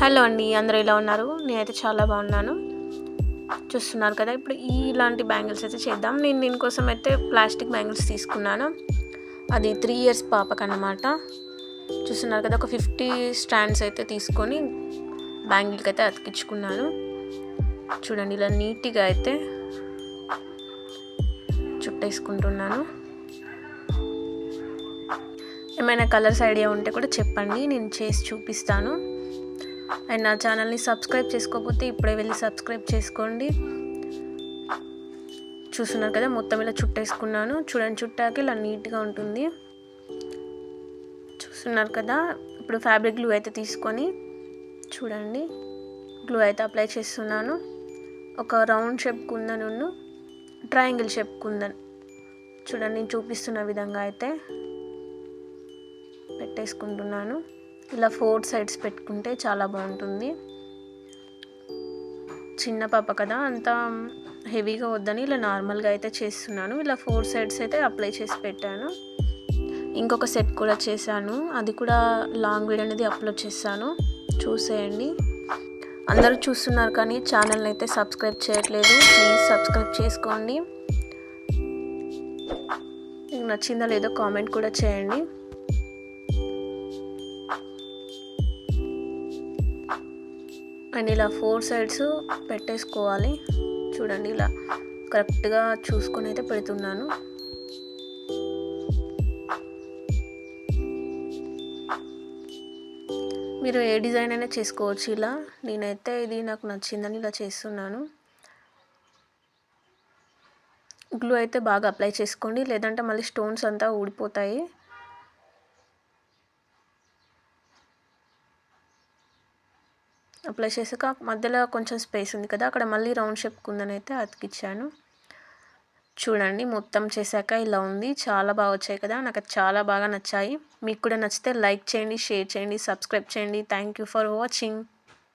Hello అండి, అందరూ ఎలా ఉన్నారు? నేనైతే చాలా బాగున్నాను. చూస్తున్నారు కదా, ఇప్పుడు ఇలాంటి బ్యాంగిల్స్ అయితే చేద్దాం. నేను దీనికోసం అయితే ప్లాస్టిక్ బ్యాంగిల్స్ తీసుకున్నాను. అది 3 ఇయర్స్ పాపకన్నమాట. చూస్తున్నారు కదా, ఒక 50 స్టాండ్స్ అయితే తీసుకొని బ్యాంగిల్కి అయితే అతికించుకున్నాను. చూడండి, ఇలా నీట్గా అయితే చుట్టేసుకుంటున్నాను. ఏమైనా కలర్స్ ఐడియా ఉంటే కూడా చెప్పండి, నేను చేసి చూపిస్తాను. అండ్ నా ఛానల్ని సబ్స్క్రైబ్ చేసుకోకపోతే ఇప్పుడే వెళ్ళి సబ్స్క్రైబ్ చేసుకోండి. చూస్తున్నారు కదా, మొత్తం ఇలా చుట్టేసుకున్నాను. చూడండి, చుట్టాక ఇలా నీట్గా ఉంటుంది. చూస్తున్నారు కదా, ఇప్పుడు ఫ్యాబ్రిక్ గ్లూ అయితే తీసుకొని చూడండి గ్లూ అయితే అప్లై చేస్తున్నాను. ఒక round shape కుందను, triangle shape kundan చూడండి, నేను చూపిస్తున్న విధంగా అయితే పెట్టేసుకుంటున్నాను. ఇలా 4 సైడ్స్ పెట్టుకుంటే చాలా బాగుంటుంది. చిన్న పాప కదా, అంత హెవీగా వద్దని ఇలా నార్మల్గా అయితే చేస్తున్నాను. ఇలా 4 సైడ్స్ అయితే అప్లై చేసి పెట్టాను. ఇంకొక సెట్ కూడా చేశాను, అది కూడా లాంగ్ వీడియో అనేది అప్లోడ్ చేశాను, చూసేయండి. అందరూ చూస్తున్నారు కానీ ఛానల్ని అయితే సబ్స్క్రైబ్ చేయట్లేదు. ప్లీజ్ సబ్స్క్రైబ్ చేసుకోండి. మీకు నచ్చిందో లేదో కామెంట్ కూడా చేయండి. అండ్ ఇలా 4 సైడ్స్ పెట్టేసుకోవాలి. చూడండి, ఇలా కరెక్ట్గా చూసుకొని అయితే పెడుతున్నాను. మీరు ఏ డిజైన్ అయినా చేసుకోవచ్చు ఇలా. నేనైతే ఇది నాకు నచ్చిందని ఇలా చేస్తున్నాను. గ్లూ అయితే బాగా అప్లై చేసుకోండి, లేదంటే మళ్ళీ స్టోన్స్ అంతా ఊడిపోతాయి. అప్లై చేసాక మధ్యలో కొంచెం స్పేస్ ఉంది కదా, అక్కడ మళ్ళీ రౌండ్ షేప్ కుందని అయితే అతికిచ్చాను. చూడండి, మొత్తం చేశాక ఇలా ఉంది. చాలా బాగా వచ్చాయి కదా, నాకు చాలా బాగా నచ్చాయి. మీకు కూడా నచ్చితే లైక్ చేయండి, షేర్ చేయండి, సబ్స్క్రైబ్ చేయండి. Thank you for watching.